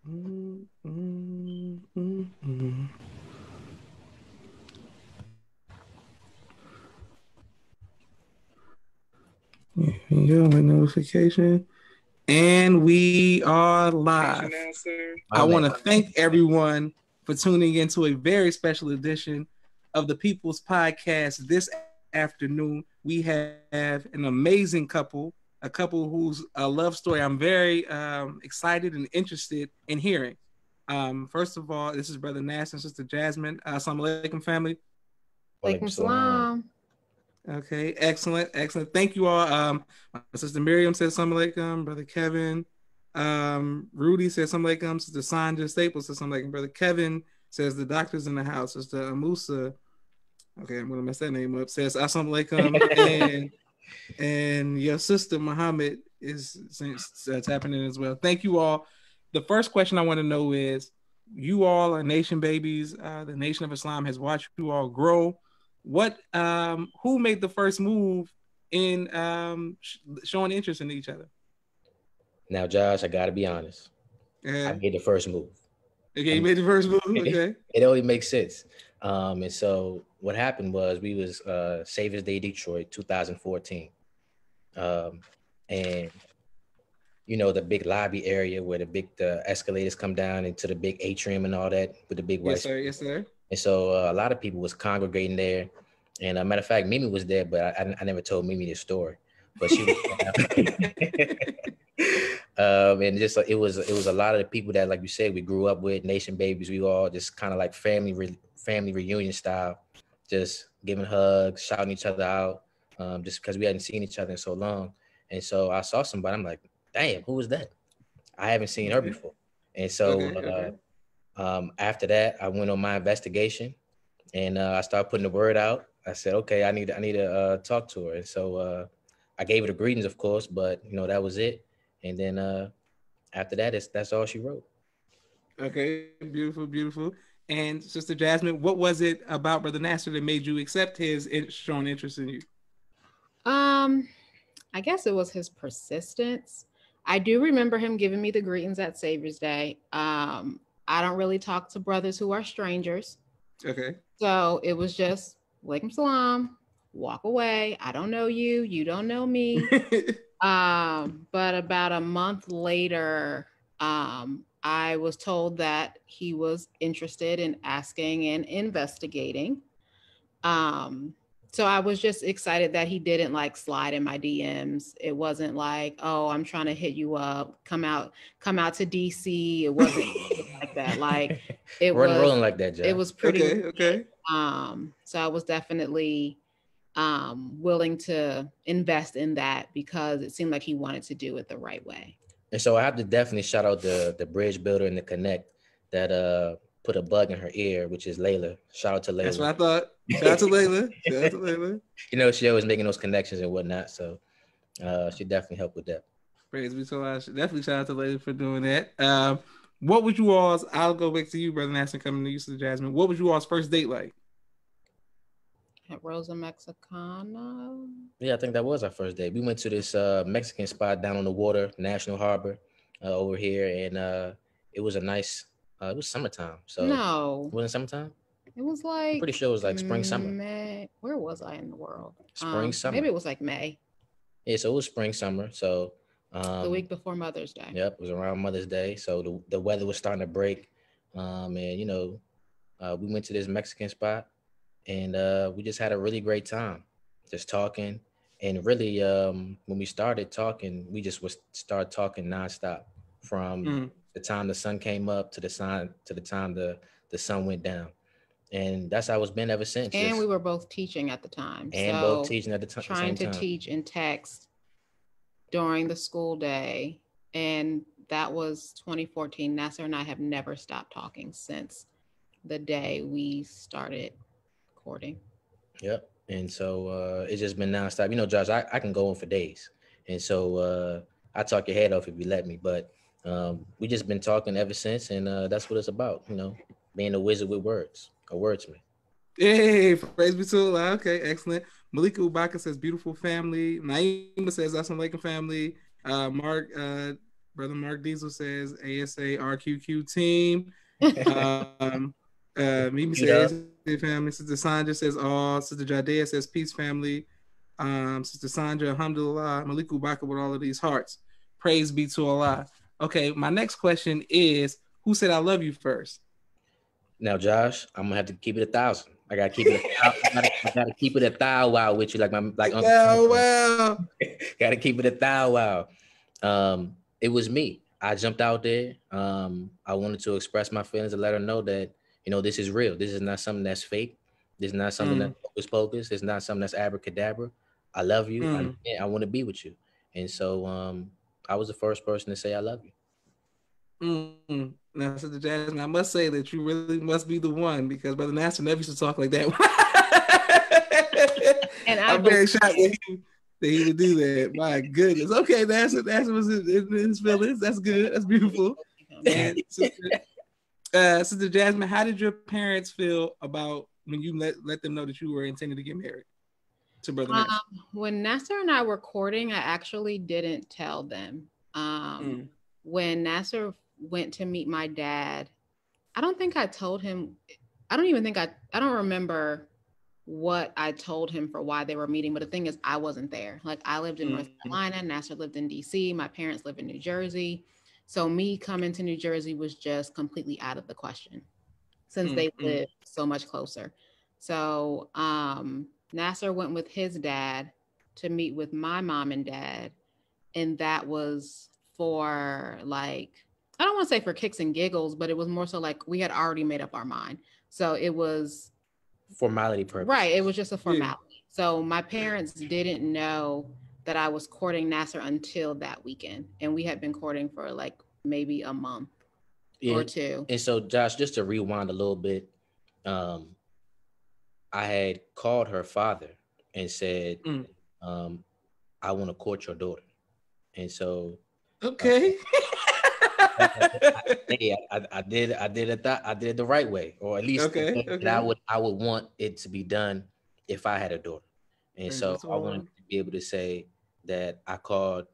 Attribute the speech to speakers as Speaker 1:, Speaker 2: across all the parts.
Speaker 1: Mm, mm, mm, mm. Here we go, my notification. And we are live. I
Speaker 2: My man.
Speaker 1: want to thank everyone for tuning into a very special edition of the People's Podcast this afternoon. We have an amazing couple, a couple whose love story I'm very excited and interested in hearing. First of all, this is Brother Nasser and Sister Jazmin. Assalamu alaikum, family.
Speaker 2: Walaikum
Speaker 3: Walaikum
Speaker 2: salam.
Speaker 3: salam.
Speaker 1: Okay, excellent, excellent. Thank you all. My sister Miriam says something like Brother Kevin. Rudy says something like Sister Sandra Staples says something like Brother Kevin says the doctor's in the house. Sister Musa, okay, I'm gonna mess that name up. Says something like and your sister Muhammad is tapping in as well. Thank you all. The first question I want to know is: you all are nation babies. The Nation of Islam has watched you all grow. Who made the first move in showing interest in each other?
Speaker 2: Now, Josh, I gotta be honest. I
Speaker 1: Yeah.
Speaker 2: made the first move.
Speaker 1: Okay, you made the first move. Okay.
Speaker 2: It only makes sense. And so what happened was we was Savers Day Detroit 2014. And you know the big lobby area where the escalators come down into the big atrium and all that with the big white.
Speaker 1: Yes, sir. Yes, sir.
Speaker 2: And so a lot of people was congregating there. And a matter of fact, Mimi was there, but I never told Mimi this story. But she was and just it was a lot of the people that, like you said, we grew up with, nation babies. We all just kind of like family reunion style, just giving hugs, shouting each other out, just because we hadn't seen each other in so long. And so I saw somebody, I'm like, damn, who was that? I haven't seen her before. And so after that, I went on my investigation, and I started putting the word out. I said, okay, I need to talk to her. And so I gave her the greetings, of course, but you know that was it. And then after that, that's all she wrote.
Speaker 1: Okay, beautiful, beautiful. And Sister Jazmin, what was it about Brother Nasser that made you accept his strong interest in you?
Speaker 3: I guess it was his persistence. I do remember him giving me the greetings at Savior's Day. I don't really talk to brothers who are strangers.
Speaker 1: Okay.
Speaker 3: So it was just, Walaikum salam, walk away. I don't know you. You don't know me. But about a month later, I was told that he was interested in asking and investigating. So I was just excited that he didn't like slide in my DMs. It wasn't like, oh, I'm trying to hit you up, come out to DC. It wasn't like that. Like it
Speaker 2: We're
Speaker 3: was
Speaker 2: rolling like that, Josh.
Speaker 3: It was pretty
Speaker 1: okay.
Speaker 3: So I was definitely willing to invest in that because it seemed like he wanted to do it the right way.
Speaker 2: And so I have to definitely shout out the bridge builder and the connect that put a bug in her ear, which is Layla. Shout out to Layla.
Speaker 1: That's what I thought. Shout out to Layla. Shout out to Layla.
Speaker 2: You know, she always making those connections and whatnot. So she definitely helped with that.
Speaker 1: Praise be so much. Definitely shout out to Layla for doing that. What was you all's? I'll go back to you, Brother Nasser, coming to you, Sister Jazmin. What was you all's first date like?
Speaker 3: At Rosa Mexicana.
Speaker 2: Yeah, I think that was our first date. We went to this Mexican spot down on the water, National Harbor, over here, and it was a nice. It was summertime, so
Speaker 3: no,
Speaker 2: it wasn't summertime.
Speaker 3: It was like,
Speaker 2: I'm pretty sure it was like spring, summer.
Speaker 3: May. Where was I in the world?
Speaker 2: Spring, summer.
Speaker 3: Maybe it was like May.
Speaker 2: Yeah, so it was spring, summer. So
Speaker 3: the week before Mother's Day.
Speaker 2: Yep, it was around Mother's Day. So the weather was starting to break, and you know, we went to this Mexican spot, and we just had a really great time, just talking. And really, when we started talking, we just start talking nonstop from the time the sun came up to the time the sun went down. And that's how it's been ever since.
Speaker 3: And we were both teaching at the time.
Speaker 2: And so both teaching at the time.
Speaker 3: Trying to teach in text during the school day. And that was 2014. Nasser and I have never stopped talking since the day we started courting.
Speaker 2: Yep. And so it's just been nonstop. You know, Josh, I can go on for days. And so I talk your head off if you let me. But we just been talking ever since. And that's what it's about, you know, being a wizard with words. A wordsmith.
Speaker 1: Hey, praise be to Allah. Okay, excellent. Malika Ubaka says beautiful family. Naima says that's alaikum family. Mark Brother Mark Diesel says ASA RQQ team. Mimi says family. Sister Sandra says all. Sister Jadea says peace family. Sister Sandra, alhamdulillah, Maliku Baka with all of these hearts. Praise be to Allah. Okay, my next question is, who said I love you first?
Speaker 2: Now, Josh, I'm gonna have to keep it 1,000. I gotta keep it. I gotta keep it 1,000 wow with you, like
Speaker 1: wow.
Speaker 2: Gotta keep it 1,000 wow. It was me. I jumped out there. I wanted to express my feelings and let her know that, you know, this is real. This is not something that's fake. This is not something that's hocus pocus. It's not something that's abracadabra. I love you. I want to be with you. And so I was the first person to say I love you.
Speaker 1: Now, Sister Jazmin, I must say that you really must be the one, because Brother Nasser never used to talk like that. And I'm very shocked that he would do that. My goodness. Okay, Nasser was in his feelings. That's good. That's beautiful. And Sister Jazmin, how did your parents feel about when you let them know that you were intending to get married to Brother Nasser?
Speaker 3: When Nasser and I were courting, I actually didn't tell them. When Nasser went to meet my dad, I don't think I told him. I don't remember what I told him for why they were meeting. But the thing is, I wasn't there. Like, I lived in North Carolina. Nasser lived in DC. My parents live in New Jersey. So me coming to New Jersey was just completely out of the question, since they live so much closer. So Nasser went with his dad to meet with my mom and dad. And that was for, like, I don't want to say for kicks and giggles, but it was more so like we had already made up our mind. So it was
Speaker 2: formality purpose.
Speaker 3: Right. It was just a formality. Yeah. So my parents didn't know that I was courting Nasser until that weekend. And we had been courting for like maybe a month or two.
Speaker 2: And so, Josh, just to rewind a little bit, I had called her father and said, I want to court your daughter. And so,
Speaker 1: okay.
Speaker 2: I did it the right way, or at least that I would want it to be done if I had a daughter. And so I wanted to be able to say that I called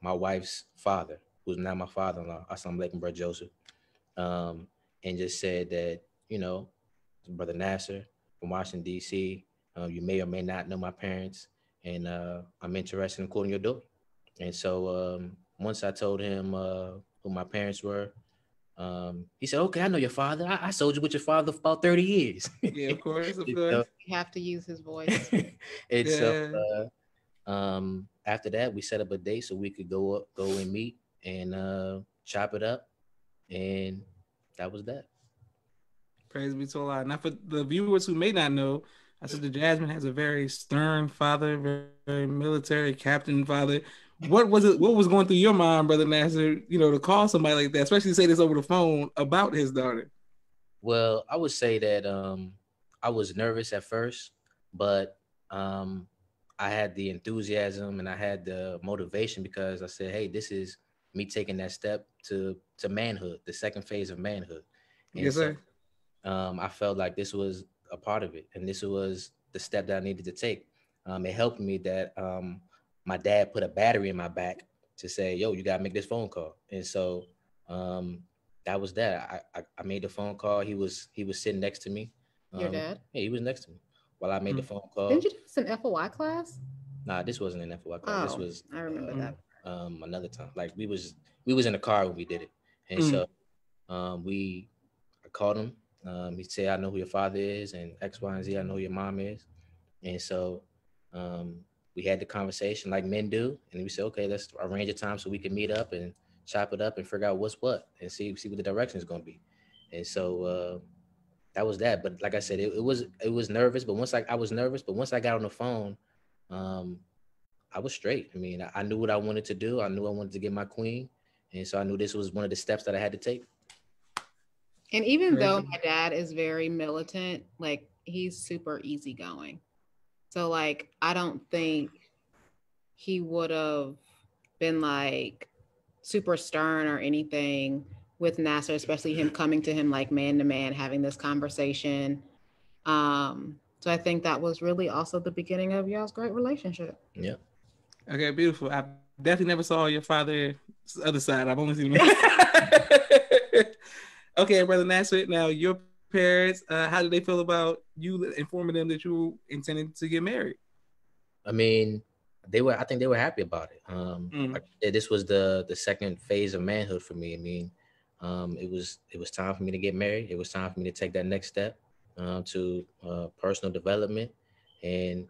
Speaker 2: my wife's father, who's now my father-in-law, Assalamu alaikum, Brother Joseph, and just said that, you know, Brother Nasser from Washington, D.C., you may or may not know my parents, and I'm interested in courting your daughter. And so once I told him who my parents were, he said, okay, I know your father. I sold you with your father for about 30 years.
Speaker 1: Yeah, of course.
Speaker 3: You have to use his voice.
Speaker 2: And so after that, we set up a date so we could go and meet and chop it up. And that was that.
Speaker 1: Praise be to Allah. Now, for the viewers who may not know, I said the Jazmin has a very stern father, very, very military captain father. What was going through your mind, Brother Nasser, you know, to call somebody like that, especially say this over the phone about his daughter?
Speaker 2: Well, I would say that I was nervous at first, but I had the enthusiasm and I had the motivation, because I said, hey, this is me taking that step to manhood, the second phase of manhood. And
Speaker 1: yes, sir.
Speaker 2: I felt like this was a part of it, and this was the step that I needed to take. It helped me that my dad put a battery in my back to say, yo, you got to make this phone call. And so that was that. I made the phone call. He was sitting next to me.
Speaker 3: Your dad?
Speaker 2: Yeah, he was next to me while I made the phone call.
Speaker 3: Didn't you do this in FOI class?
Speaker 2: Nah, this wasn't an FOI class. This was
Speaker 3: I remember that.
Speaker 2: Another time. Like we was in the car when we did it. And so I called him. He said, I know who your father is, and X, Y, and Z, I know who your mom is. And so we had the conversation like men do. And we said, okay, let's arrange a time so we can meet up and chop it up and figure out what's what and see what the direction is going to be. And so that was that. But like I said, it was nervous. But once I was nervous, but once I got on the phone, I was straight. I mean, I knew what I wanted to do. I knew I wanted to get my queen. And so I knew this was one of the steps that I had to take.
Speaker 3: And even though my dad is very militant, like he's super easygoing. So like, I don't think he would have been like super stern or anything with Nasser, especially him coming to him like man to man, having this conversation. So I think that was really also the beginning of y'all's great relationship.
Speaker 2: Yeah.
Speaker 1: Okay, beautiful. I definitely never saw your father It's the other side. I've only seen them. Okay, brother Nasser. Now, your parents, how did they feel about you informing them that you were intending to get married?
Speaker 2: I mean, I think they were happy about it. Like this was the second phase of manhood for me. I mean, it was time for me to get married. It was time for me to take that next step to personal development. And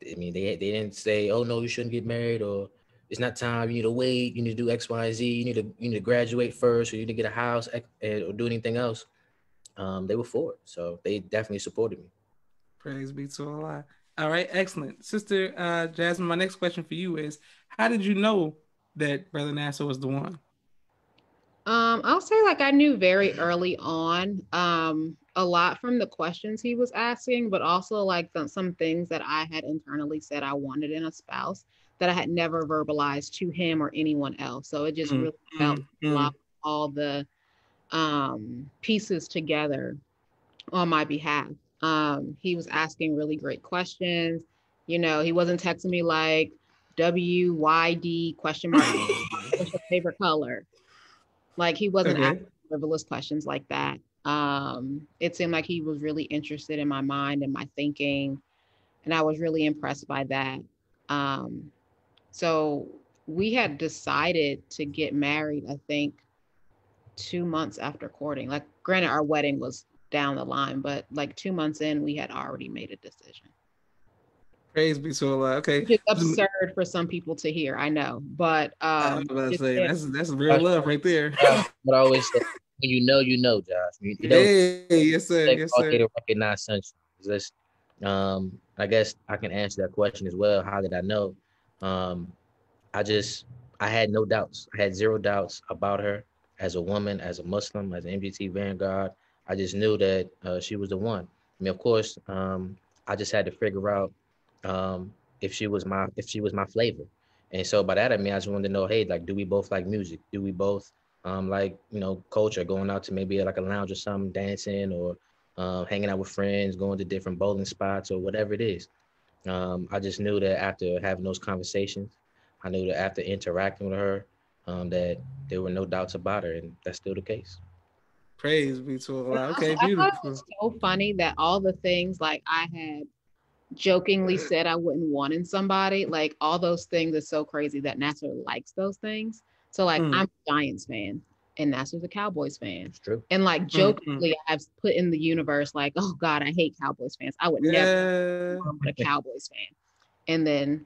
Speaker 2: I mean, they didn't say, "Oh no, you shouldn't get married," or "It's not time. You need to wait. You need to do X, Y, Z. You need to graduate first, or you need to get a house, or do anything else." They were for it, so they definitely supported me.
Speaker 1: Praise be to Allah. All right, excellent. Sister Jazmin, my next question for you is, how did you know that Brother Nasser was the one?
Speaker 3: I'll say like I knew very early on, a lot from the questions he was asking, but also like some things that I had internally said I wanted in a spouse that I had never verbalized to him or anyone else. So it just really felt like all the pieces together on my behalf. He was asking really great questions. You know, he wasn't texting me like WYD question mark, what's your favorite color? Like he wasn't asking frivolous questions like that. It seemed like he was really interested in my mind and my thinking, and I was really impressed by that. So we had decided to get married, I think, 2 months after courting. Like, granted, our wedding was down the line, but like 2 months in, we had already made a decision.
Speaker 1: Praise be to Allah. Okay,
Speaker 3: which is absurd for some people to hear, I know, but
Speaker 1: I was about to say that's real love right there.
Speaker 2: But I always say, when you know, Josh.
Speaker 1: Yes sir, yes sir.
Speaker 2: To recognize sunshine. I guess I can answer that question as well. How did I know? I had no doubts. I had zero doubts about her as a woman, as a Muslim, as an MGT Vanguard. I just knew that she was the one. I mean, of course, I just had to figure out if she was my flavor. And so by that I mean I just wanted to know, hey, like, do we both like music? Do we both like, culture, going out to maybe like a lounge or something, dancing, or hanging out with friends, going to different bowling spots or whatever it is. I just knew that after having those conversations, I knew that after interacting with her, that there were no doubts about her, and that's still the case.
Speaker 1: Praise be to Allah. Okay,
Speaker 3: I
Speaker 1: beautiful.
Speaker 3: thought it was so funny that all the things like I had jokingly said I wouldn't want in somebody, like all those things is so crazy that Nasser likes those things. So like I'm a Giants fan and Nasser's a Cowboys fan.
Speaker 2: It's true.
Speaker 3: And like jokingly I've put in the universe like, oh God, I hate Cowboys fans. I would never be a Cowboys fan. And then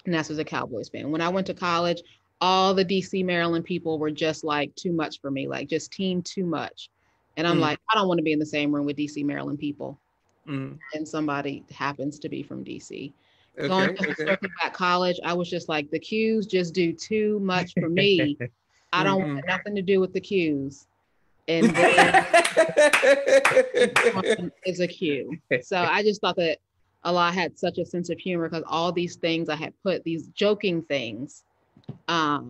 Speaker 3: Nasser's a Cowboys fan. When I went to college, all the DC Maryland people were just like too much for me, like just team too much. And I'm like, I don't want to be in the same room with DC Maryland people. And somebody happens to be from DC. Going to circle back college, I was just like, the Qs just do too much for me. I don't want nothing to do with the Qs. And then is a Q. So I just thought that Allah had such a sense of humor because all these things I had put, these joking things, I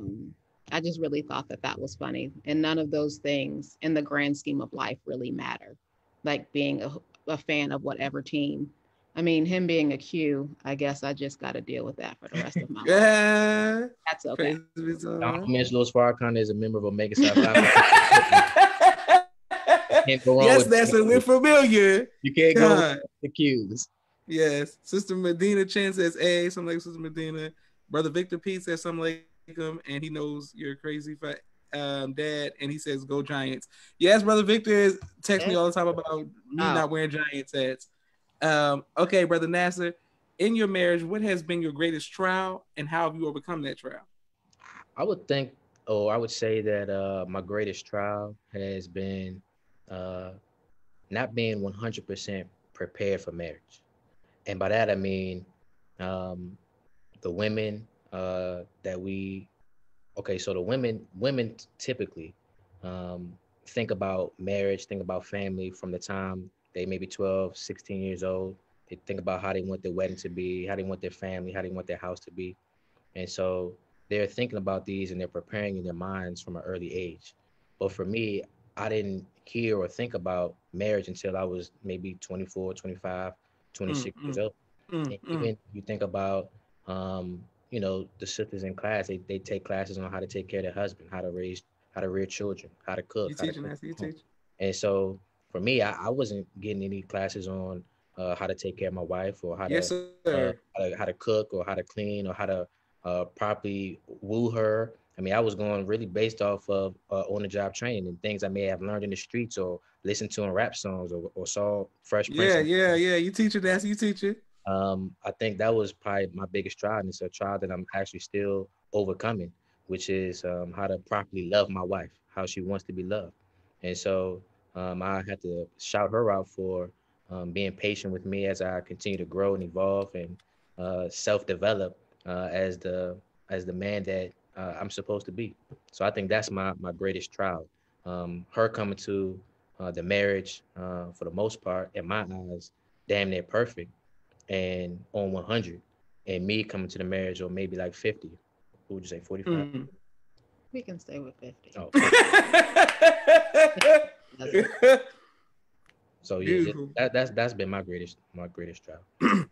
Speaker 3: just really thought that that was funny. And none of those things in the grand scheme of life really matter. Like being a fan of whatever team. I mean, him being a Q, I guess I just got to deal with that for the rest of my life. That's okay.
Speaker 2: Louis Farrakhan is a member of Omega Psi Phi.
Speaker 1: Yes, that's a we're familiar.
Speaker 2: You can't go with the Qs.
Speaker 1: Yes. Sister Medina Chen says, hey, something like Sister Medina. Brother Victor Pete says something like him, and he knows you're crazy dad, and he says go Giants. Yes, Brother Victor texts me all the time about me not wearing Giants hats. Okay, Brother Nasser, in your marriage, what has been your greatest trial, and how have you overcome that trial?
Speaker 2: I would say that my greatest trial has been not being 100% prepared for marriage. And by that I mean the women that we so the women typically think about marriage, think about family from the time they may be 12, 16 years old. They think about how they want their wedding to be, how they want their family, how they want their house to be. And so they're thinking about these and they're preparing in their minds from an early age. But for me, I didn't hear or think about marriage until I was maybe 24, 25, 26 years old. And even you think about the sisters in class, they take classes on how to take care of their husband, how to rear children, how to cook,
Speaker 1: You
Speaker 2: how to
Speaker 1: teaching
Speaker 2: clean
Speaker 1: that? You
Speaker 2: the home.
Speaker 1: teach.
Speaker 2: And so for me, I wasn't getting any classes on how to take care of my wife, or
Speaker 1: Yes, sir.
Speaker 2: how to cook, or how to clean, or how to properly woo her. I mean, I was going really based off of on the job training and things I may have learned in the streets, or listened to in rap songs, or saw Fresh Prince.
Speaker 1: Yeah. You teaching that? You teaching.
Speaker 2: I think that was probably my biggest trial, and it's a trial that I'm actually still overcoming, which is how to properly love my wife, how she wants to be loved. And so I had to shout her out for being patient with me as I continue to grow and evolve and self-develop as the man that I'm supposed to be. So I think that's my greatest trial. Her coming to the marriage, for the most part, in my eyes, damn near perfect and on 100, and me coming to the marriage or maybe like 50. What would you say, 45?
Speaker 1: Mm.
Speaker 3: We can stay with 50.
Speaker 2: Oh, 50.
Speaker 3: Doesn't-
Speaker 2: So yeah,
Speaker 1: Beautiful.
Speaker 2: that's been my greatest trial.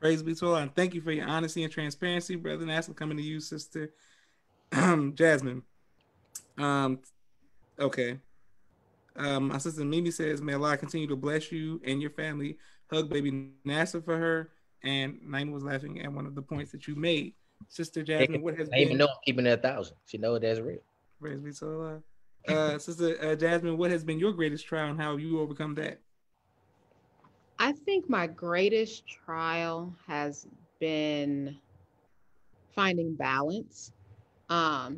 Speaker 1: Praise be to Allah. And thank you for your honesty and transparency, brother. Nasser, coming to you, sister Jazmin. Um, okay. My sister Mimi says, "May Allah continue to bless you and your family." Hug baby Nasser for her. And Naima was laughing at one of the points that you made. Sister Jazmin, what has
Speaker 2: I even
Speaker 1: been
Speaker 2: know I'm keeping it 1,000. She know that's real.
Speaker 1: praise be to Allah. Sister Jazmin, what has been your greatest trial and how have you overcome that?
Speaker 3: I think my greatest trial has been finding balance.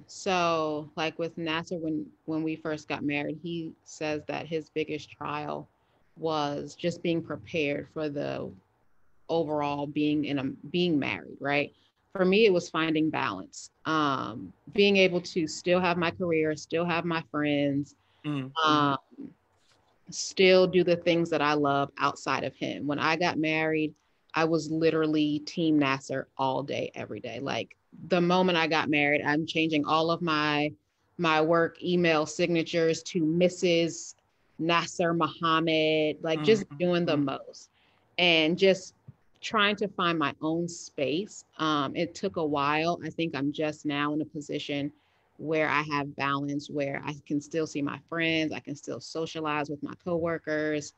Speaker 3: So like with Nasser, when we first got married, he says that his biggest trial was just being prepared for the overall being married, right? For me, it was finding balance. Being able to still have my career, still have my friends,
Speaker 1: Mm.
Speaker 3: um, still do the things that I love outside of him. When I got married, I was literally Team Nasser all day, every day. Like the moment I got married, I'm changing all of my work email signatures to Mrs. Nasser Muhammad, like
Speaker 1: Mm.
Speaker 3: just doing the
Speaker 1: Mm.
Speaker 3: most and just trying to find my own space. It took a while. I think I'm just now in a position where I have balance, where I can still see my friends, I can still socialize with my coworkers,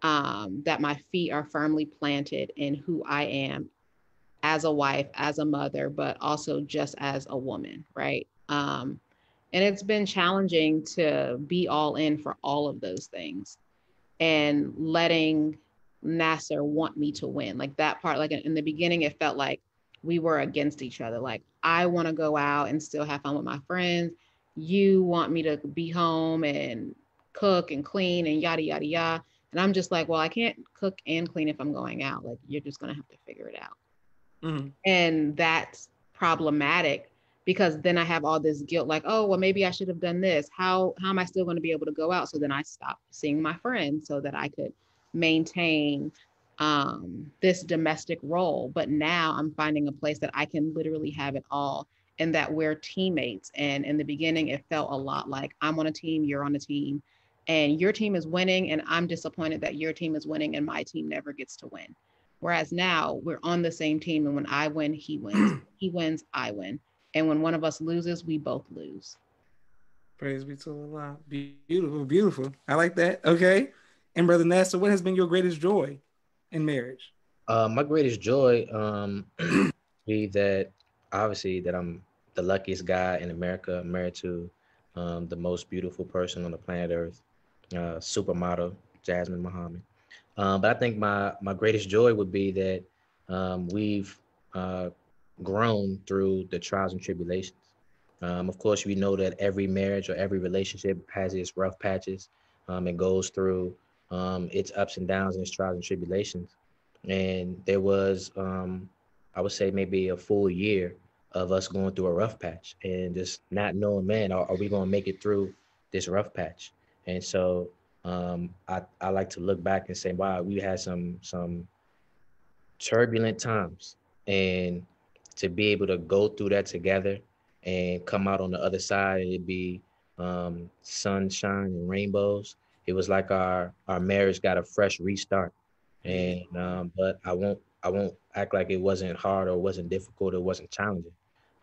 Speaker 3: that my feet are firmly planted in who I am as a wife, as a mother, but also just as a woman, right? And it's been challenging to be all in for all of those things and letting Nasser want me to win. Like that part, like in the beginning, it felt like we were against each other. Like I want to go out and still have fun with my friends. You want me to be home and cook and clean and yada, yada, yada. And I'm just like, well, I can't cook and clean if I'm going out. Like you're just going to have to figure it out.
Speaker 1: Mm.
Speaker 3: And that's problematic because then I have all this guilt like, oh, well, maybe I should have done this. How am I still going to be able to go out? So then I stopped seeing my friends so that I could maintain this domestic role. But now I'm finding a place that I can literally have it all and that we're teammates. And in the beginning, it felt a lot like I'm on a team, you're on a team, and your team is winning, and I'm disappointed that your team is winning and my team never gets to win. Whereas now we're on the same team, and when I win, he wins. He wins, I win. And when one of us loses, we both lose.
Speaker 1: Praise be to Allah. Beautiful, beautiful. I like that. Okay. And brother Nasser, what has been your greatest joy in marriage?
Speaker 2: My greatest joy be that obviously that I'm the luckiest guy in America. I'm married to the most beautiful person on the planet Earth, supermodel Jazmin Muhammad. But I think my greatest joy would be that we've uh, grown through the trials and tribulations. Of course, we know that every marriage or every relationship has its rough patches. It goes through its ups and downs and its trials and tribulations. And there was, I would say, maybe a full year of us going through a rough patch and just not knowing, man, are we going to make it through this rough patch? And so I like to look back and say, wow, we had some turbulent times, and to be able to go through that together and come out on the other side and it be sunshine and rainbows. It was like our marriage got a fresh restart, and but won't act like it wasn't hard or wasn't difficult or wasn't challenging.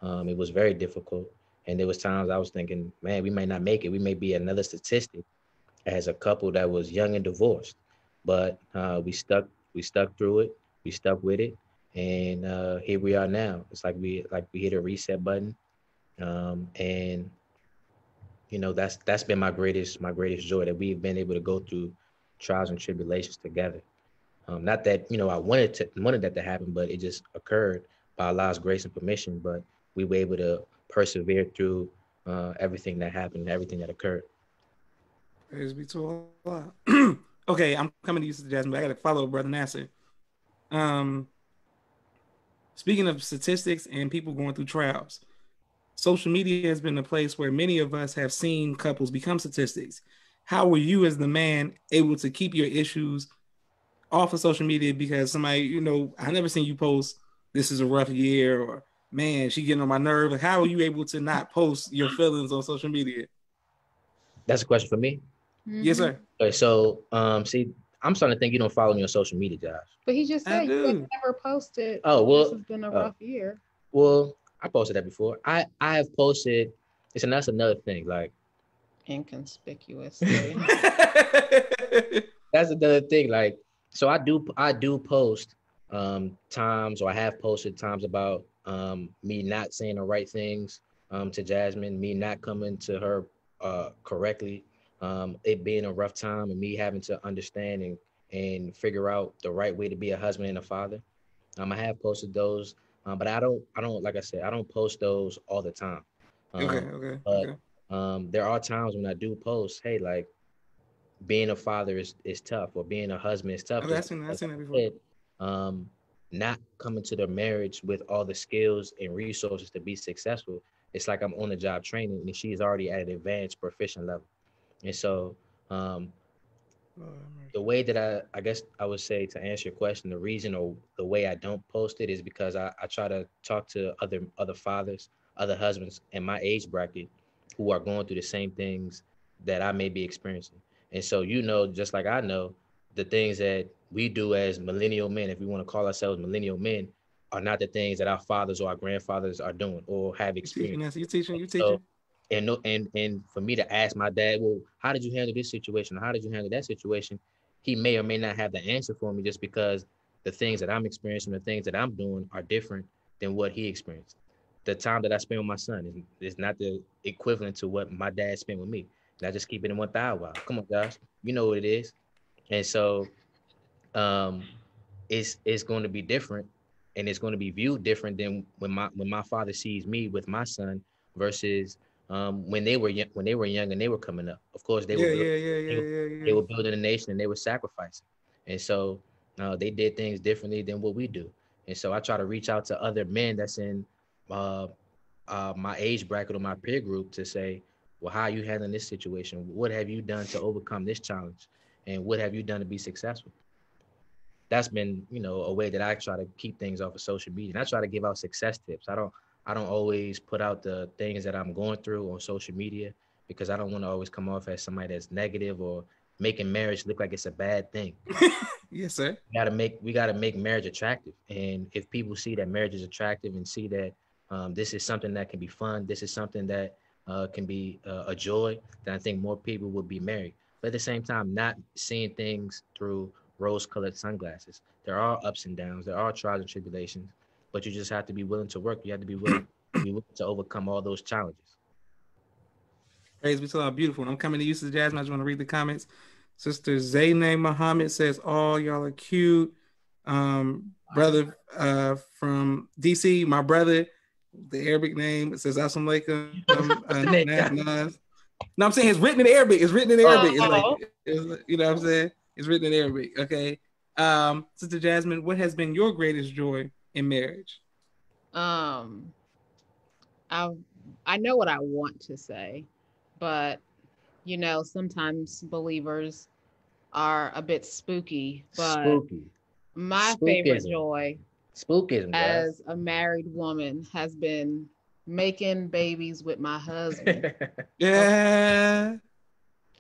Speaker 2: It was very difficult, and there was times I was thinking, man, we might not make it. We may be another statistic as a couple that was young and divorced, but we stuck. We stuck through it. We stuck with it, and here we are now. It's like we hit a reset button, and that's been my greatest joy, that we've been able to go through trials and tribulations together. Not that I wanted that to happen, but it just occurred by Allah's grace and permission. But we were able to persevere through everything that happened, everything that occurred.
Speaker 1: Praise be to Allah. Okay, I'm coming to you, Sister Jazmin, but I got to follow Brother Nasser. Speaking of statistics and people going through trials, social media has been a place where many of us have seen couples become statistics. How were you, as the man, able to keep your issues off of social media? Because somebody, I never seen you post, "This is a rough year," or "Man, she getting on my nerve." Like, how are you able to not post your feelings on social media?
Speaker 2: That's a question for me.
Speaker 1: Yes, sir.
Speaker 2: Okay, so see, I'm starting to think you don't follow me on social media, Josh.
Speaker 3: But he just
Speaker 1: I
Speaker 3: said you
Speaker 1: do.
Speaker 3: never posted.
Speaker 2: Oh, well,
Speaker 3: This has been a rough year.
Speaker 2: Well, I posted that before. I have posted. That's another thing. Like,
Speaker 3: Inconspicuously.
Speaker 2: that's another thing. Like, so I do post times, or I have posted times about me not saying the right things to Jazmin, me not coming to her correctly, it being a rough time, and me having to understand and figure out the right way to be a husband and a father. I have posted those, but I don't like I said, I don't post those all the time.
Speaker 1: Okay.
Speaker 2: There are times when I do post, hey, like, being a father is tough, or being a husband is tough.
Speaker 1: Okay, I've seen that before.
Speaker 2: Not coming to the marriage with all the skills and resources to be successful. It's like I'm on the job training, and she's already at an advanced proficient level. And so the way that I guess I would say, to answer your question, the reason or the way I don't post it is because I try to talk to other fathers, other husbands in my age bracket who are going through the same things that I may be experiencing. And so, just like I know, the things that we do as millennial men, if we want to call ourselves millennial men, are not the things that our fathers or our grandfathers are doing or have experienced.
Speaker 1: You teaching.
Speaker 2: So, and for me to ask my dad, well, how did you handle this situation? How did you handle that situation? He may or may not have the answer for me, just because the things that I'm experiencing, the things that I'm doing are different than what he experienced. The time that I spend with my son is not the equivalent to what my dad spent with me. And I just keep it in 1,000. Come on, Josh, you know what it is. And so it's going to be different, and it's going to be viewed different than when my father sees me with my son versus when they were young and they were coming up. Of course, they were building a nation, and they were sacrificing, and so they did things differently than what we do. And so I try to reach out to other men that's in my age bracket or my peer group to say, well, how are you handling this situation? What have you done to overcome this challenge? And what have you done to be successful? That's been, a way that I try to keep things off of social media. And I try to give out success tips. I don't always put out the things that I'm going through on social media, because I don't want to always come off as somebody that's negative or making marriage look like it's a bad thing.
Speaker 1: Yes, sir.
Speaker 2: We gotta make marriage attractive. And if people see that marriage is attractive and see that this is something that can be fun, this is something that can be a joy, then I think more people would be married. But at the same time, not seeing things through rose-colored sunglasses. There are ups and downs. There are trials and tribulations, but you just have to be willing to work. You have to be willing to overcome all those challenges.
Speaker 1: Praise be to Allah. Beautiful. And I'm coming to you, Sister Jazmin. I just want to read the comments. Sister Zaynab Muhammad says, "Oh, y'all are cute." Brother from DC, my brother, the Arabic name, it says Assalamu alaikum. No, I'm saying it's written in Arabic. It's written in Arabic. You know what I'm saying? It's written in Arabic. Okay. Sister Jazmin, what has been your greatest joy in marriage?
Speaker 3: I know what I want to say, but sometimes believers are a bit spooky. But my favorite joy as a married woman has been making babies with my husband.
Speaker 1: Yeah.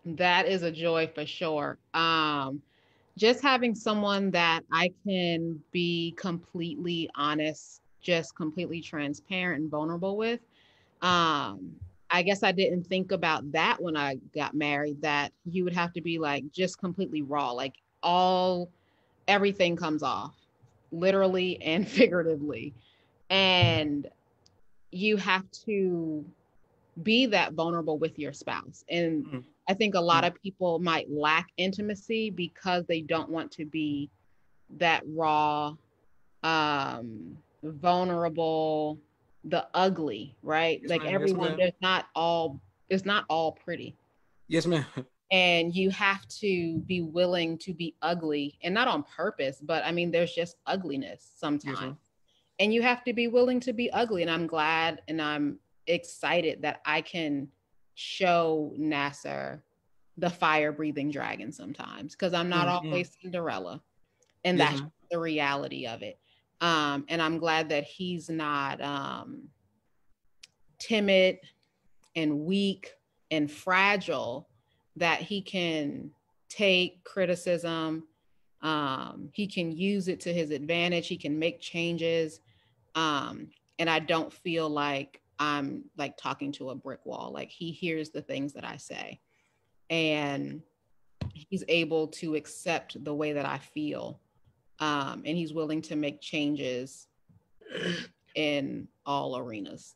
Speaker 3: That is a joy for sure. just having someone that I can be completely honest, just completely transparent and vulnerable with. Um, I guess I didn't think about that when I got married, that you would have to be like just completely raw, like everything comes off, literally and figuratively. And you have to be that vulnerable with your spouse. And
Speaker 1: Mm,
Speaker 3: I think a lot
Speaker 1: mm.
Speaker 3: of people might lack intimacy because they don't want to be that raw, vulnerable, the ugly, right?
Speaker 1: Yes,
Speaker 3: Like
Speaker 1: ma'am. Yes,
Speaker 3: everyone,
Speaker 1: ma'am.
Speaker 3: it's not all pretty.
Speaker 1: Yes, ma'am.
Speaker 3: And you have to be willing to be ugly, and not on purpose, but I mean, there's just ugliness
Speaker 1: Yes,
Speaker 3: sometimes.
Speaker 1: ma'am.
Speaker 3: And you have to be willing to be ugly. And I'm glad and I'm excited that I can show Nasser the fire breathing dragon sometimes, because I'm not
Speaker 1: Mm, mm.
Speaker 3: always Cinderella. And
Speaker 1: Yes,
Speaker 3: that's
Speaker 1: ma'am.
Speaker 3: the reality of it. And I'm glad that he's not timid and weak and fragile, that he can take criticism. He can use it to his advantage. He can make changes. And I don't feel like I'm like talking to a brick wall. Like he hears the things that I say, and he's able to accept the way that I feel. And he's willing to make changes in all arenas.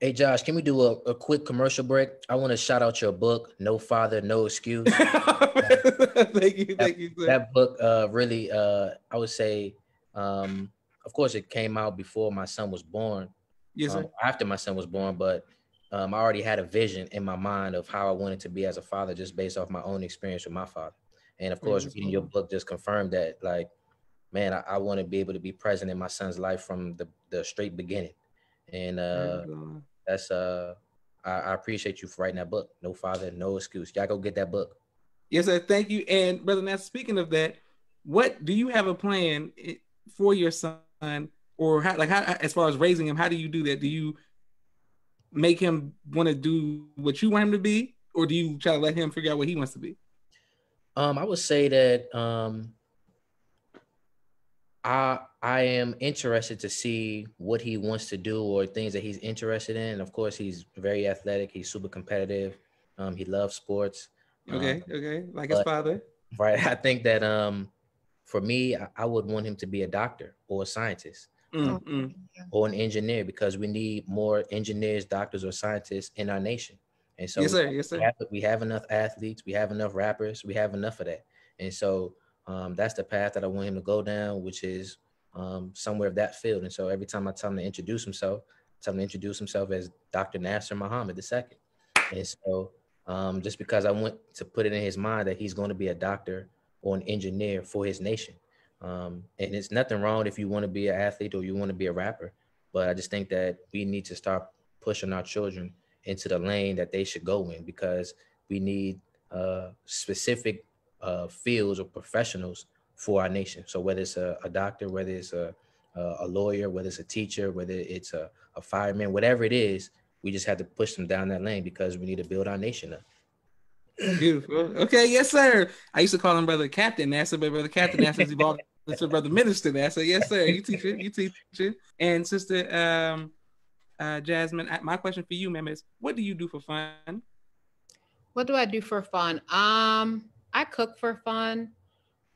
Speaker 2: Hey Josh, can we do a quick commercial break? I want to shout out your book, No Father, No Excuse.
Speaker 1: Thank you,
Speaker 2: that,
Speaker 1: thank you, sir.
Speaker 2: that book really I would say of course it came out before my son was born,
Speaker 1: Yes, sir.
Speaker 2: after my son was born, but I already had a vision in my mind of how I wanted to be as a father just based off my own experience with my father. And of course,
Speaker 1: Praise
Speaker 2: reading your
Speaker 1: God.
Speaker 2: book just confirmed that, like, man, I want to be able to be present in my son's life from the straight beginning. And
Speaker 1: Praise God.
Speaker 2: that's I appreciate you for writing that book. No Father, No Excuse. Y'all go get that book.
Speaker 1: Yes, sir. Thank you. And Brother Nass, speaking of that, what do you have a plan for your son, or how as far as raising him? How do you do that? Do you make him want to do what you want him to be, or do you try to let him figure out what he wants to be?
Speaker 2: I would say that I am interested to see what he wants to do or things that he's interested in. Of course, he's very athletic. He's super competitive. He loves sports.
Speaker 1: Okay, okay, like his
Speaker 2: But
Speaker 1: father.
Speaker 2: right, I think that for me, I would want him to be a doctor or a scientist, um,
Speaker 1: Mm.
Speaker 2: or an engineer, because we need more engineers, doctors, or scientists in our nation. And so
Speaker 1: Yes, sir. Yes, sir.
Speaker 2: we have enough athletes, we have enough rappers, we have enough of that. And so that's the path that I want him to go down, which is somewhere of that field. And so every time I tell him to introduce himself, I tell him to introduce himself as Dr. Nasser Muhammad II. And so just because I want to put it in his mind that he's going to be a doctor or an engineer for his nation. And it's nothing wrong if you want to be an athlete or you want to be a rapper, but I just think that we need to start pushing our children into the lane that they should go in, because we need specific fields or professionals for our nation. So whether it's a doctor, whether it's a lawyer, whether it's a teacher, whether it's a fireman, whatever it is, we just have to push them down that lane because we need to build our nation up.
Speaker 1: Beautiful. Okay, yes, sir. I used to call him Brother Captain Nasser, but Brother Captain Nasser has evolved into Brother Minister Nasser. Yes, sir. You teach it. You teach it. And Sister Jazmin, my question for you, ma'am, is what do you do for fun?
Speaker 3: What do I do for fun? I cook for fun.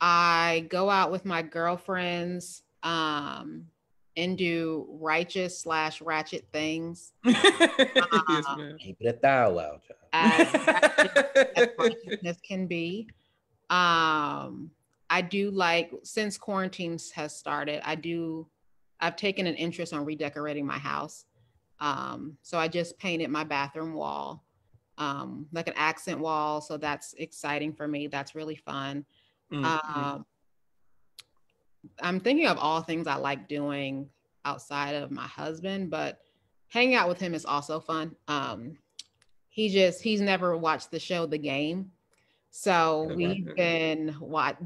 Speaker 3: I go out with my girlfriends and do righteous / ratchet things.
Speaker 1: Yes, ma'am.
Speaker 2: Keep it a thou out, Josh.
Speaker 3: As righteousness can be. I do like, since quarantines has started, I've taken an interest on redecorating my house. So I just painted my bathroom wall, like an accent wall. So that's exciting for me. That's really fun. Um, I'm thinking of all things I like doing outside of my husband, but hanging out with him is also fun. He's never watched the show The Game. So we've been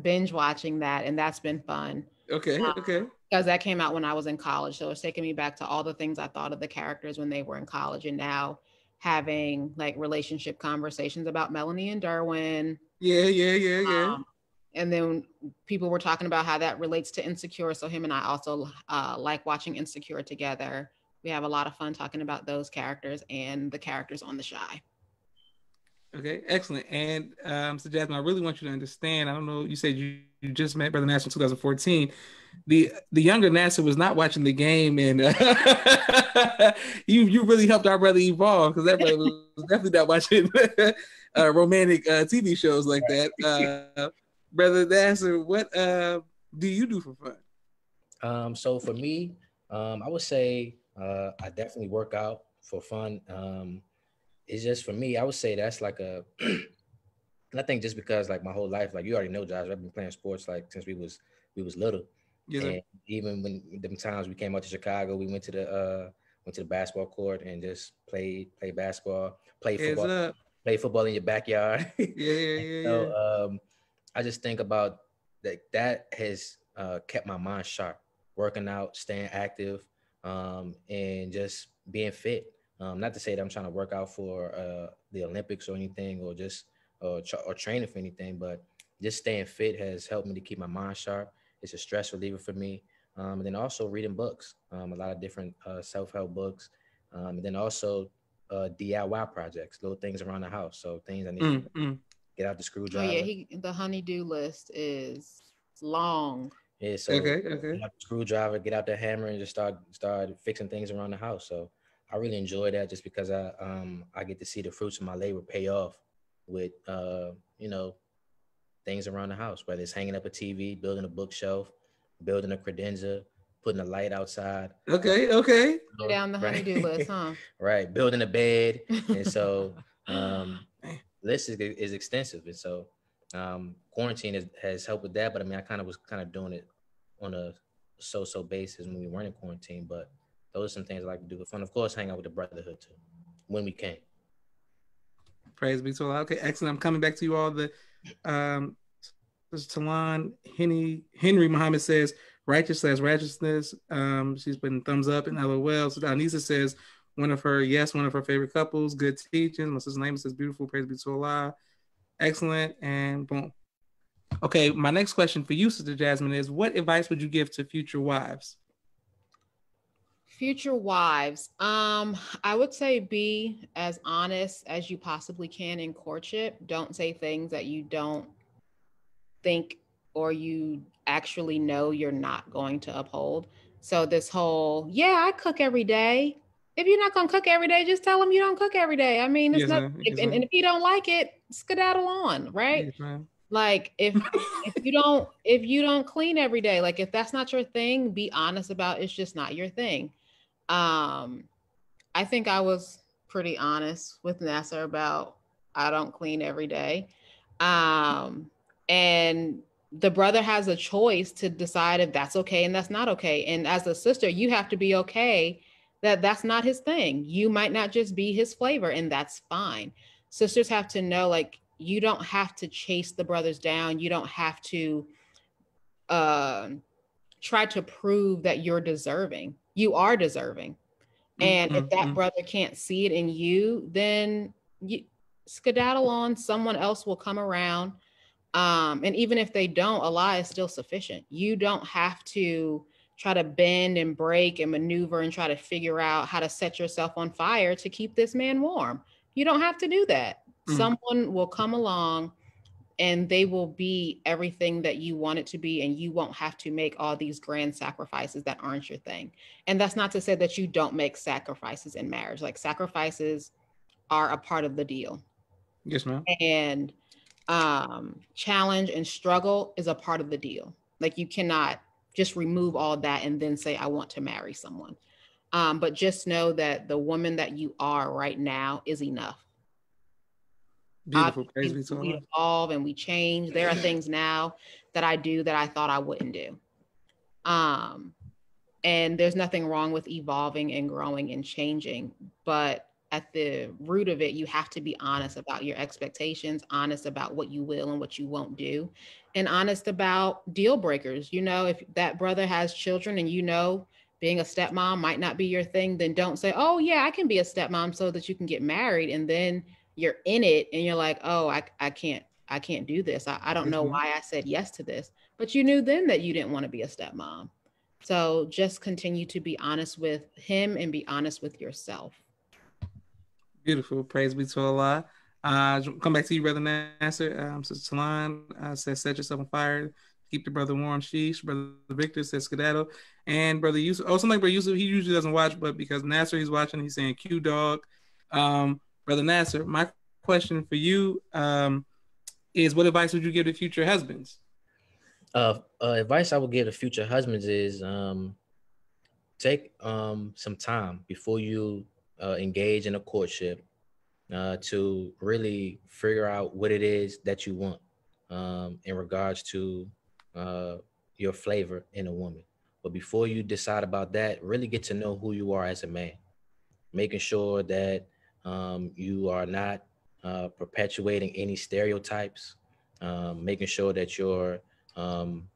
Speaker 3: binge watching that, and that's been fun.
Speaker 1: Okay, okay.
Speaker 3: Because that came out when I was in college. So it's taking me back to all the things I thought of the characters when they were in college, and now having like relationship conversations about Melanie and Derwin.
Speaker 1: Yeah.
Speaker 3: and then people were talking about how that relates to Insecure. So him and I also like watching Insecure together. We have a lot of fun talking about those characters and the characters on The Shy.
Speaker 1: Okay, excellent. And so Jazmin, I really want you to understand. I don't know. You said you just met Brother Nasser in 2014. The younger Nasser was not watching the game, and you really helped our brother evolve, because that brother was definitely not watching romantic TV shows like that. Brother Nasser, what do you do for fun?
Speaker 2: So for me, I would say I definitely work out for fun. It's just for me, I would say that's like a and I think just because like my whole life, like you already know, Josh, I've been playing sports like since we was little.
Speaker 1: Yes,
Speaker 2: And even when them times we came out to Chicago, we went to the basketball court and just play basketball,
Speaker 1: Heads up.
Speaker 2: play football in your backyard.
Speaker 1: Yeah.
Speaker 2: I just think about that has kept my mind sharp, working out, staying active, and just being fit. Not to say that I'm trying to work out for the Olympics or anything, or just or training for anything, but just staying fit has helped me to keep my mind sharp. It's a stress reliever for me. And then also reading books, a lot of different self-help books, and then also DIY projects, little things around the house. So things I need to get out the screwdriver.
Speaker 3: Oh yeah, the honey-do list is long.
Speaker 2: Yeah, so
Speaker 1: okay.
Speaker 2: get out the screwdriver, get out the hammer, and just start fixing things around the house. So I really enjoy that, just because I get to see the fruits of my labor pay off with things around the house, whether it's hanging up a TV, building a bookshelf, building a credenza, putting a light outside.
Speaker 1: Okay.
Speaker 3: Down the honey-do list, huh?
Speaker 2: Right, building a bed, and so list is extensive, and so quarantine has helped with that. But I mean, I was doing it on a so basis when we weren't in quarantine. But those are some things I like to do for fun. Of course, hang out with the brotherhood too, when we can.
Speaker 1: Praise be to Allah. Okay, excellent. I'm coming back to you all. The Talon Henry Muhammad says righteousness. She's putting thumbs up and LOL. So Anisa says one of her favorite couples. Good teaching. My sister's name says beautiful. Praise be to Allah. Excellent. And boom. Okay, my next question for you, Sister Jazmin, is what advice would you give to future wives?
Speaker 3: Future wives, I would say be as honest as you possibly can in courtship. Don't say things that you don't think or you actually know you're not going to uphold. So this whole, I cook every day. If you're not going to cook every day, just tell them you don't cook every day. I mean, it's not, and if you don't like it, skedaddle on, right?
Speaker 1: Yes,
Speaker 3: like if you don't clean every day, like if that's not your thing, be honest about it's just not your thing. I think I was pretty honest with Nasser about I don't clean every day. And the brother has a choice to decide if that's okay and that's not okay. And as a sister, you have to be okay that that's not his thing. You might not just be his flavor, and that's fine. Sisters have to know, like, you don't have to chase the brothers down. You don't have to try to prove that you're deserving. You are deserving. And if that brother can't see it in you, then you skedaddle on. Someone else will come around. And even if they don't, Allah is still sufficient. You don't have to try to bend and break and maneuver and try to figure out how to set yourself on fire to keep this man warm. You don't have to do that. Someone will come along and they will be everything that you want it to be, and you won't have to make all these grand sacrifices that aren't your thing. And that's not to say that you don't make sacrifices in marriage. Like, sacrifices are a part of the deal.
Speaker 1: Yes, ma'am.
Speaker 3: And challenge and struggle is a part of the deal. Like, you cannot just remove all that and then say, I want to marry someone. But just know that the woman that you are right now is enough.
Speaker 1: Beautiful. Praise be to Allah.
Speaker 3: We evolve and we change. There are things now that I do that I thought I wouldn't do. And there's nothing wrong with evolving and growing and changing. But at the root of it, you have to be honest about your expectations, honest about what you will and what you won't do, and honest about deal breakers. You know, if that brother has children and you know being a stepmom might not be your thing, then don't say, oh yeah, I can be a stepmom so that you can get married. And then you're in it and you're like, oh, I can't I can't do this. I don't
Speaker 1: Yes,
Speaker 3: know
Speaker 1: ma'am.
Speaker 3: why I said yes to this. But you knew then that you didn't want to be a stepmom. So just continue to be honest with him and be honest with yourself.
Speaker 1: Beautiful. Praise be to Allah. Come back to you, Brother Nasser. Sister Talon says, set yourself on fire. Keep the brother warm. Sheesh. Brother Victor says, skedaddle. And Brother Yusuf. Oh, something like Brother Yusuf. He usually doesn't watch, but because Nasser he's watching, he's saying, Q dog. Brother Nasser, my question for you is what advice would you give to future husbands?
Speaker 2: Advice I would give to future husbands is take some time before you engage in a courtship to really figure out what it is that you want in regards to your flavor in a woman. But before you decide about that, really get to know who you are as a man, making sure that you are not perpetuating any stereotypes, making sure that you're um,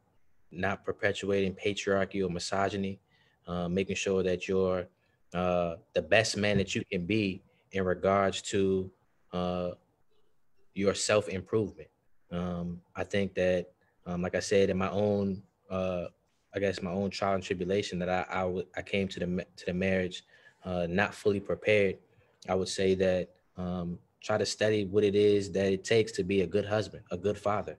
Speaker 2: not perpetuating patriarchy or misogyny, making sure that you're the best man that you can be in regards to uh, your self improvement. I think that, like I said, in my own, I guess my own trial and tribulation, that I came to the marriage not fully prepared. I would say that try to study what it is that it takes to be a good husband, a good father,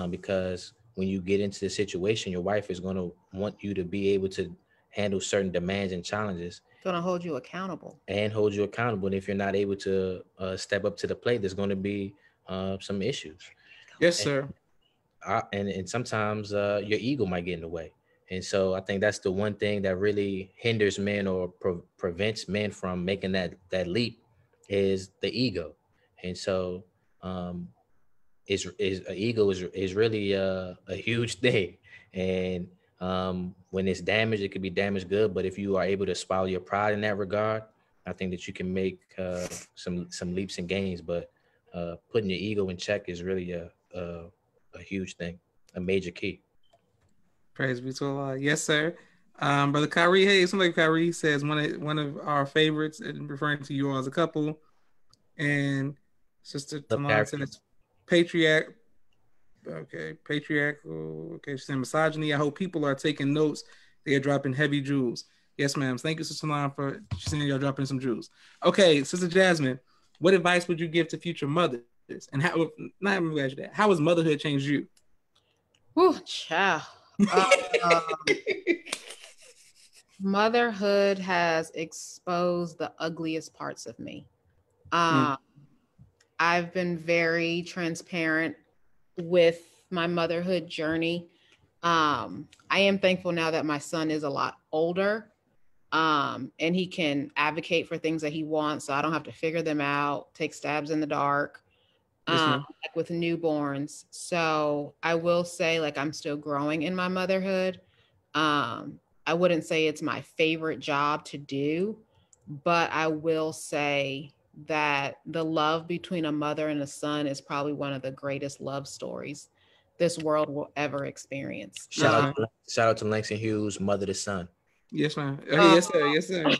Speaker 2: because when you get into the situation, your wife is going to want you to be able to handle certain demands and challenges
Speaker 3: Gonna hold you accountable.
Speaker 2: and hold you accountable. And if you're not able to step up to the plate, there's going to be some issues.
Speaker 1: Yes,
Speaker 2: And
Speaker 1: sir.
Speaker 2: and sometimes your ego might get in the way. And so I think that's the one thing that really hinders men or prevents men from making that leap is the ego. And so is ego is really a huge thing. And when it's damaged, it could be damaged good. But if you are able to swallow your pride in that regard, I think that you can make some leaps and gains. But putting your ego in check is really a huge thing, a major key.
Speaker 1: Praise be to Allah. Yes, sir. Brother Kyrie, hey, somebody Kyrie says one of our favorites, and referring to you all as a couple. And Sister
Speaker 2: Love
Speaker 1: Talon
Speaker 2: Kyrie.
Speaker 1: says, patriarch. Okay, patriarchal. Okay, she's saying misogyny. I hope people are taking notes. They are dropping heavy jewels. Yes, ma'am. Thank you, Sister Talon, for she's saying y'all dropping some jewels. Okay, Sister Jazmin, what advice would you give to future mothers? And how? Not even ask you that. How has motherhood changed you?
Speaker 3: Whew, child. Motherhood has exposed the ugliest parts of me.
Speaker 1: Mm.
Speaker 3: I've been very transparent with my motherhood journey. I am thankful now that my son is a lot older, and he can advocate for things that he wants, so I don't have to figure them out, take stabs in the dark,
Speaker 1: Yes, ma'am.
Speaker 3: like with newborns. So I will say, like, I'm still growing in my motherhood. I wouldn't say it's my favorite job to do, but I will say that the love between a mother and a son is probably one of the greatest love stories this world will ever experience.
Speaker 1: Yes, ma'am.
Speaker 2: Shout out to Langston Hughes, mother to son.
Speaker 1: Yes, ma'am. Yes, sir. Yes, sir.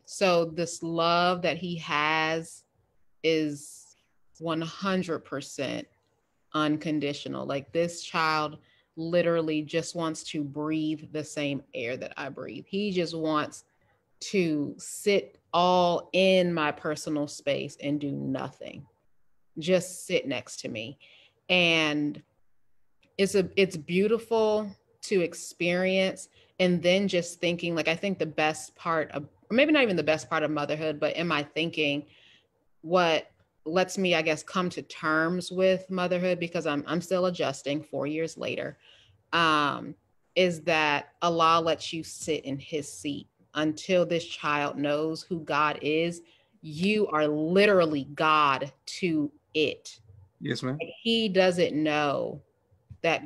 Speaker 3: So this love that he has is 100% unconditional. Like, this child literally just wants to breathe the same air that I breathe. He just wants to sit all in my personal space and do nothing. Just sit next to me. And it's beautiful to experience. And then just thinking, like, I think the best part of, or maybe not even the best part of motherhood, but in my thinking, what lets me, I guess, come to terms with motherhood, because I'm still adjusting 4 years later, is that Allah lets you sit in his seat until this child knows who God is. You are literally God to it.
Speaker 1: Yes, ma'am.
Speaker 3: He doesn't know that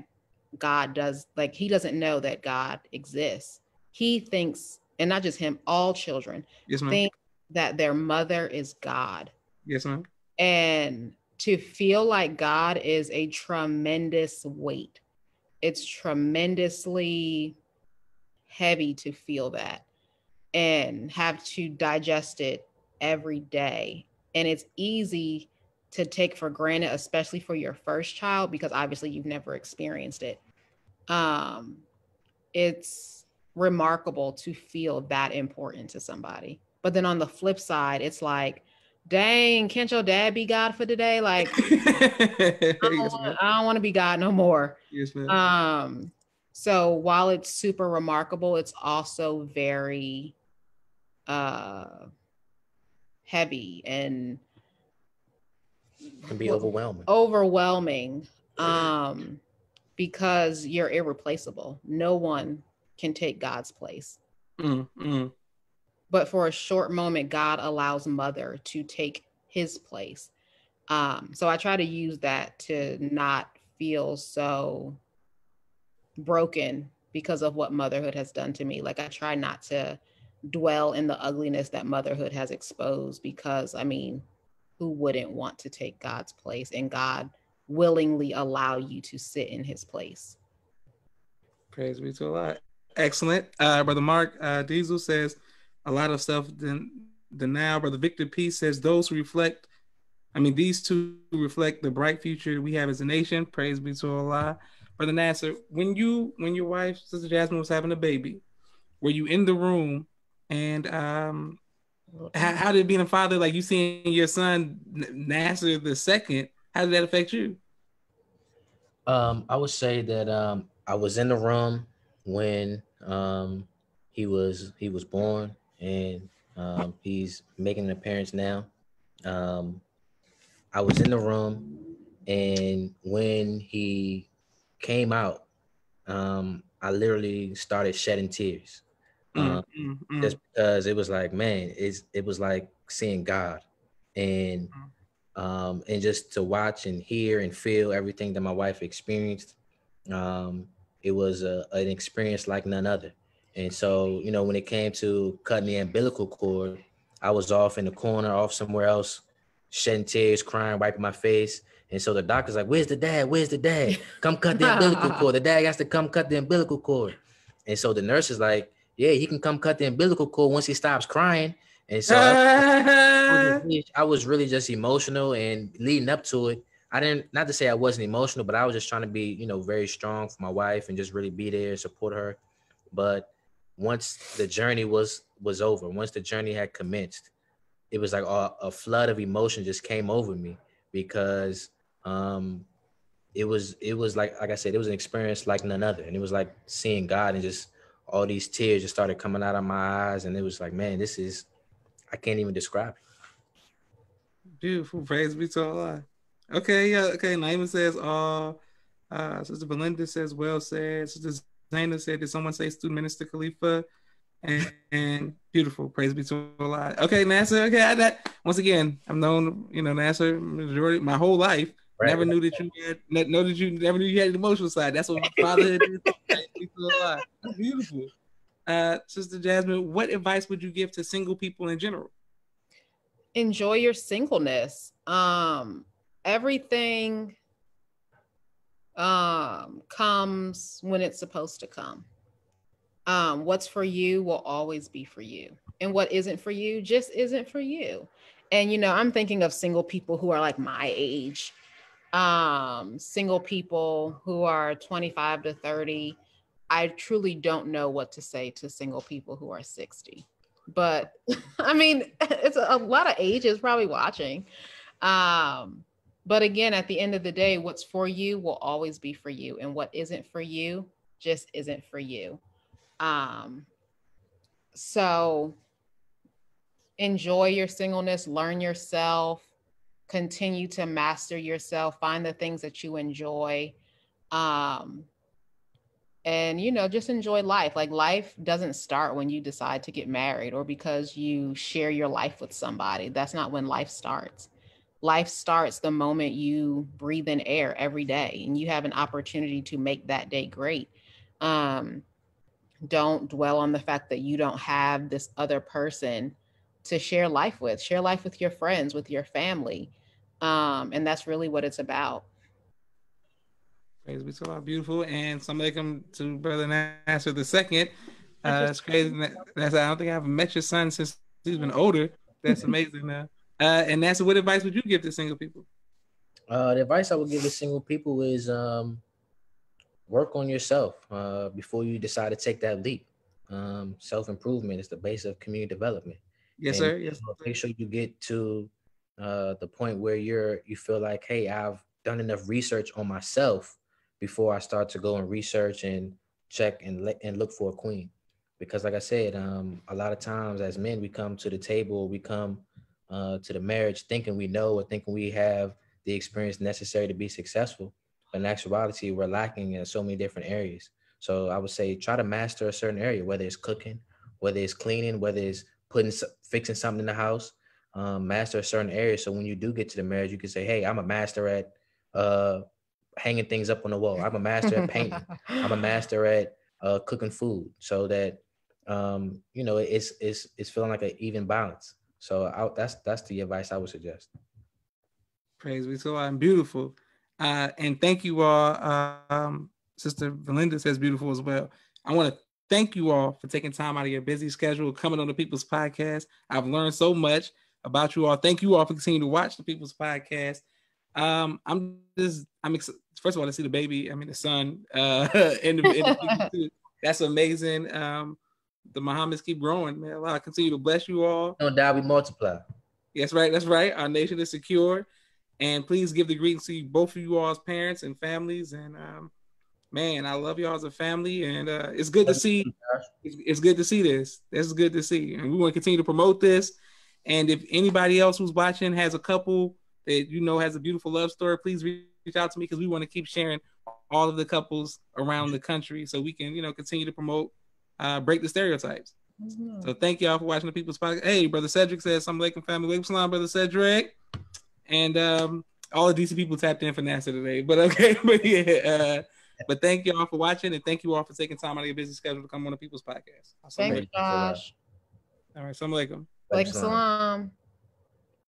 Speaker 3: he doesn't know that God exists. He thinks, and not just him, all children
Speaker 1: Yes, ma'am.
Speaker 3: think that their mother is God.
Speaker 1: Yes, ma'am.
Speaker 3: And to feel like God is a tremendous weight. It's tremendously heavy to feel that and have to digest it every day. And it's easy to take for granted, especially for your first child, because obviously you've never experienced it. It's remarkable to feel that important to somebody. But then on the flip side, it's like, dang, can't your dad be God for today? Like,
Speaker 1: Yes,
Speaker 3: I don't want to be God no more.
Speaker 1: yes,
Speaker 3: So while it's super remarkable, it's also very heavy and
Speaker 2: can be overwhelming.
Speaker 3: Overwhelming. Because you're irreplaceable. No one can take God's place. But for a short moment, God allows mother to take his place. So I try to use that to not feel so broken because of what motherhood has done to me. Like I try not to dwell in the ugliness that motherhood has exposed, because I mean, who wouldn't want to take God's place, and God willingly allow you to sit in his place.
Speaker 1: Praise be to Allah. Excellent. Brother Mark Diesel says a lot of stuff. Then now, Brother Victor P says those who reflect, these two reflect the bright future we have as a nation. Praise be to Allah. Brother Nasser, when your wife, Sister Jazmin, was having a baby, were you in the room? And how did being a father, like you seeing your son Nasser the second, how did that affect you?
Speaker 2: I would say that I was in the room when he was born, and he's making an appearance now. I was in the room, and when he came out, I literally started shedding tears. Just because it was like, man, it was like seeing God, and just to watch and hear and feel everything that my wife experienced. It was an experience like none other. And so, when it came to cutting the umbilical cord, I was off in the corner, off somewhere else, shedding tears, crying, wiping my face. And so the doctor's like, where's the dad? Where's the dad? Come cut the umbilical cord. The dad has to come cut the umbilical cord. And so the nurse is like, yeah, he can come cut the umbilical cord once he stops crying. And so I was really just emotional, and leading up to it, I didn't, not to say I wasn't emotional, but I was just trying to be, very strong for my wife and just really be there, support her. But once the journey was over, once the journey had commenced, it was like a flood of emotion just came over me, because it was like I said, it was an experience like none other. And it was like seeing God, and just all these tears just started coming out of my eyes. And it was like, man, I can't even describe it.
Speaker 1: Beautiful. Praise be to Allah. Okay, yeah, okay. Naima says, Sister Belinda says, well said. Sister Zaina said, did someone say student minister Khalifa? And beautiful. Praise be to Allah. Okay, Nasser. Okay, once again, I've known, Nasser majority my whole life. Right. Never knew that you never knew you had an emotional side. That's what fatherhood is. Praise be to Allah. Beautiful. Sister Jazmin, what advice would you give to single people in general?
Speaker 3: Enjoy your singleness. Everything comes when it's supposed to come. What's for you will always be for you. And what isn't for you just isn't for you. And, I'm thinking of single people who are like my age, single people who are 25 to 30. I truly don't know what to say to single people who are 60. But it's a lot of ages probably watching. But again, at the end of the day, what's for you will always be for you. And what isn't for you just isn't for you. So enjoy your singleness, learn yourself, continue to master yourself, find the things that you enjoy. And, just enjoy life. Like life doesn't start when you decide to get married or because you share your life with somebody. That's not when life starts. Life starts the moment you breathe in air every day and you have an opportunity to make that day great. Don't dwell on the fact that you don't have this other person to share life with. Share life with your friends, with your family. And that's really what it's about.
Speaker 1: Praise be to Allah, beautiful. And somebody come to Brother Nasser the second. It's crazy. I don't think I haven't met your son since he's been older. That's amazing. And Nasser, what advice would you give to single people?
Speaker 2: The advice I would give to single people is work on yourself before you decide to take that leap. Self-improvement is the base of community development.
Speaker 1: Yes,
Speaker 2: And
Speaker 1: sir. Yes,
Speaker 2: make sure you get to the point where you feel like, hey, I've done enough research on myself before I start to go and research and check and look for a queen. Because like I said, a lot of times as men, we come to the table, we come to the marriage thinking we know or thinking we have the experience necessary to be successful. But in actuality, we're lacking in so many different areas. So I would say try to master a certain area, whether it's cooking, whether it's cleaning, whether it's fixing something in the house. Master a certain area. So when you do get to the marriage, you can say, hey, I'm a master at hanging things up on the wall. I'm a master at painting. I'm a master at cooking food, so that it's feeling like an even balance. So that's the advice I would suggest.
Speaker 1: praise be to Allah. Beautiful. And thank you all. Sister Valinda says beautiful as well. I want to thank you all for taking time out of your busy schedule, coming on the People's Podcast. I've learned so much about you all. Thank you all for continuing to watch the People's Podcast. First of all, to see the baby, the son, and the that's amazing. The Muhammad's keep growing, man. Allah continue to bless you all.
Speaker 2: No doubt we multiply.
Speaker 1: That's right. That's right. Our nation is secure. And please give the greetings to both of you all's parents and families. And man, I love y'all as a family. And it's good to see. It's good to see this. This is good to see. And we want to continue to promote this. And if anybody else who's watching has a couple that has a beautiful love story, please reach out to me, because we want to keep sharing all of the couples around the country so we can, continue to promote, break the stereotypes. Mm-hmm. So thank y'all for watching the People's Podcast. Hey, Brother Cedric says, "Assalamu alaikum, family." Walaikum salam, Brother Cedric. And all the DC people tapped in for Nasser today. But okay, but yeah. But thank y'all for watching, and thank you all for taking time out of your busy schedule to come on the People's Podcast.
Speaker 3: Thanks, Josh.
Speaker 1: All right, assalamu alaikum.
Speaker 3: Walaikum salam.